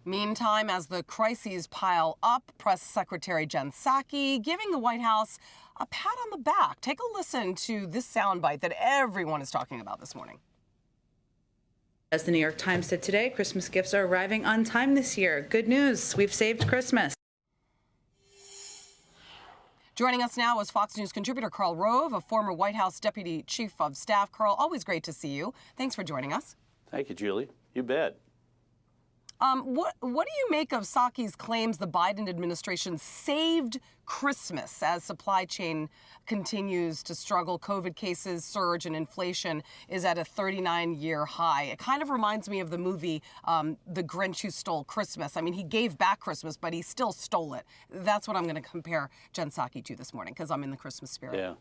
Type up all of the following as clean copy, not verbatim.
Meantime, as the crises pile up, Press Secretary Jen Psaki giving the White House a pat on the back. Take a listen to this soundbite that everyone is talking about this morning. As the New York Times said today, Christmas gifts are arriving on time this year. Good news, we've saved Christmas. Joining us now is Fox News contributor Karl Rove, a former White House Deputy Chief of Staff. Karl, always great to see you. Thanks for joining us. Thank you, Julie. You bet. What do you make of Psaki's claims the Biden administration saved Christmas as supply chain continues to struggle? COVID cases surge and inflation is at a 39-year high. It kind of reminds me of the movie The Grinch Who Stole Christmas. I mean, he gave back Christmas, but he still stole it. That's what I'm going to compare Jen Psaki to this morning because I'm in the Christmas spirit. Yeah.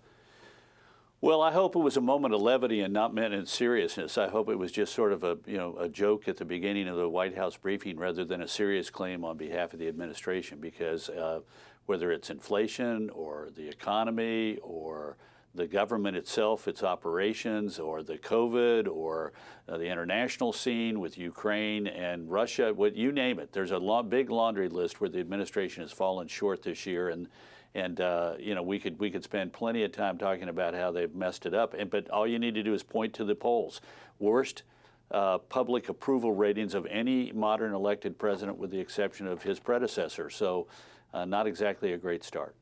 Well, I hope it was a moment of levity and not meant in seriousness. I hope it was just sort of a joke at the beginning of the White House briefing rather than a serious claim on behalf of the administration, because whether it's inflation or the economy or the government itself, its operations, or the COVID, or the international scene with Ukraine and Russia, you name it. There's a big laundry list where the administration has fallen short this year, and we could spend plenty of time talking about how they've messed it up. But all you need to do is point to the polls. Worst public approval ratings of any modern elected president, with the exception of his predecessor. So, not exactly a great start.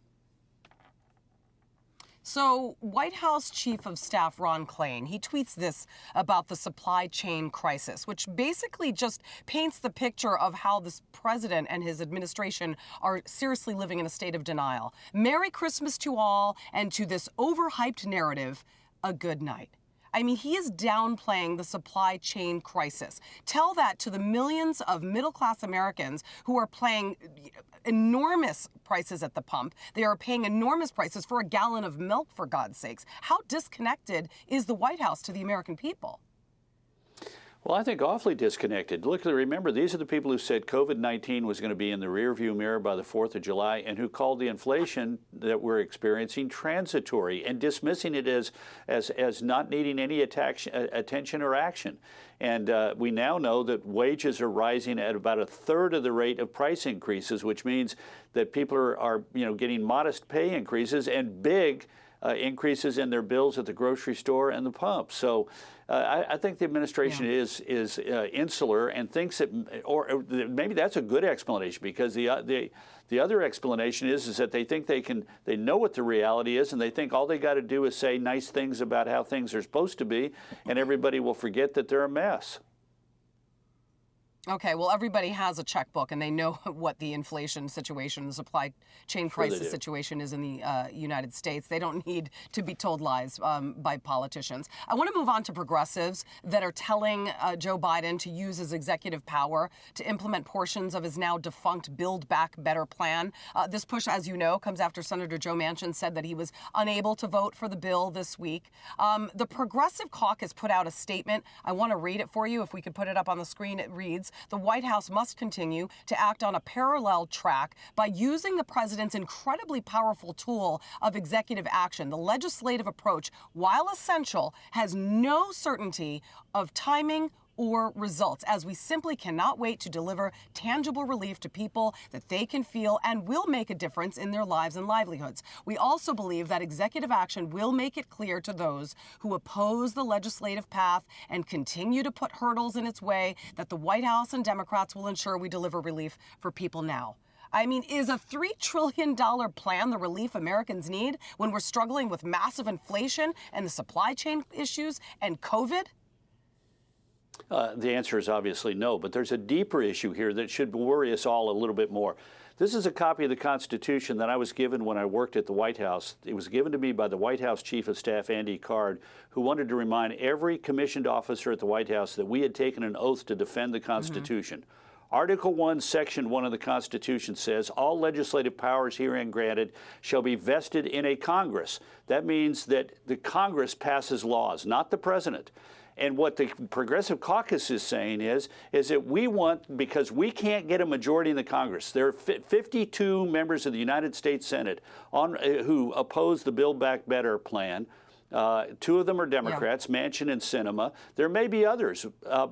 So White House Chief of Staff Ron Klain, he tweets this about the supply chain crisis, which basically just paints the picture of how this president and his administration are seriously living in a state of denial. Merry Christmas to all, and to this overhyped narrative, a good night. I mean, he is downplaying the supply chain crisis. Tell that to the millions of middle-class Americans who are paying enormous prices at the pump. They are paying enormous prices for a gallon of milk, for God's sakes. How disconnected is the White House to the American people? Well, I think awfully disconnected. Look, remember, these are the people who said COVID-19 was going to be in the rearview mirror by the 4th of July, and who called the inflation that we're experiencing transitory and dismissing it as not needing any attention or action. And we now know that wages are rising at about a third of the rate of price increases, which means that people are getting modest pay increases and big increases in their bills at the grocery store and the pump. So I think the administration is insular and thinks that, or maybe that's a good explanation, because the other explanation is that they think they know what the reality is, and they think all they got to do is say nice things about how things are supposed to be, and everybody will forget that they're a mess. Okay, well, everybody has a checkbook, and they know what the inflation situation, the supply chain crisis situation is in the United States. They don't need to be told lies by politicians. I want to move on to progressives that are telling Joe Biden to use his executive power to implement portions of his now defunct Build Back Better plan. This push, as you know, comes after Senator Joe Manchin said that he was unable to vote for the bill this week. The Progressive Caucus put out a statement. I want to read it for you. If we could put it up on the screen, it reads: the White House must continue to act on a parallel track by using the president's incredibly powerful tool of executive action. The legislative approach, while essential, has no certainty of timing or results, as we simply cannot wait to deliver tangible relief to people that they can feel and will make a difference in their lives and livelihoods. We also believe that executive action will make it clear to those who oppose the legislative path and continue to put hurdles in its way that the White House and Democrats will ensure we deliver relief for people now. I mean, is a $3 trillion plan the relief Americans need when we're struggling with massive inflation and the supply chain issues and COVID? The answer is obviously no, but there's a deeper issue here that should worry us all a little bit more. This is a copy of the Constitution that I was given when I worked at the White House. It was given to me by the White House Chief of Staff, Andy Card, who wanted to remind every commissioned officer at the White House that we had taken an oath to defend the Constitution. Article 1, Section 1 of the Constitution says, all legislative powers herein granted shall be vested in a Congress. That means that the Congress passes laws, not the president. And what the Progressive Caucus is saying is that we want, because we can't get a majority in the Congress. There are 52 members of the United States Senate who oppose the Build Back Better plan. Two of them are Democrats, Manchin and Sinema. There may be others,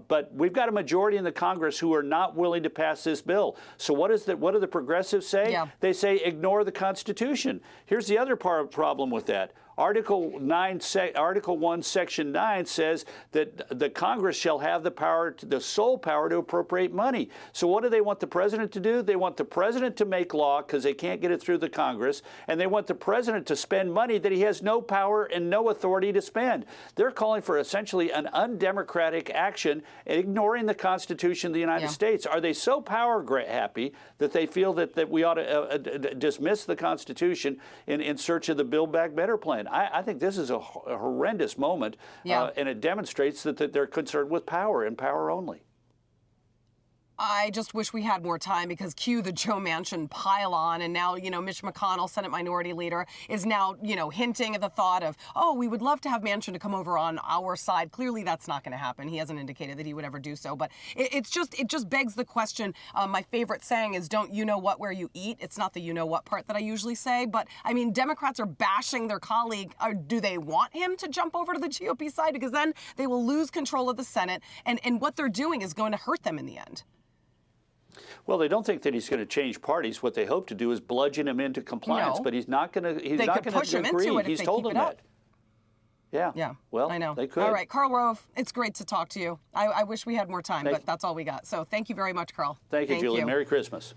but we've got a majority in the Congress who are not willing to pass this bill. So what do the progressives say? They say ignore the Constitution. Here's the other problem with that. Article 1, Section 9 says that the Congress shall have the sole power to appropriate money. So what do they want the president to do? They want the president to make law because they can't get it through the Congress, and they want the president to spend money that he has no power and no authority to spend. They're calling for essentially an undemocratic action, ignoring the Constitution of the United States. Are they so power happy that they feel that we ought to dismiss the Constitution in search of the Build Back Better plan? I think this is a horrendous moment, and it demonstrates that they're concerned with power and power only. I just wish we had more time because cue the Joe Manchin pile on, and now, Mitch McConnell, Senate Minority Leader, is now, hinting at the thought of, oh, we would love to have Manchin to come over on our side. Clearly, that's not going to happen. He hasn't indicated that he would ever do so. But it just begs the question. My favorite saying is, don't you know what where you eat? It's not the you know what part that I usually say. But I mean, Democrats are bashing their colleague. Do they want him to jump over to the GOP side? Because then they will lose control of the Senate, and what they're doing is going to hurt them in the end. Well, they don't think that he's going to change parties. What they hope to do is bludgeon him into compliance, but he's not going to. He's not going to agree. He's told them that. Yeah. Well, I know. They could. All right, Karl Rove, it's great to talk to you. I wish we had more time, but that's all we got. So thank you very much, Karl. Thank you, Julie. Merry Christmas.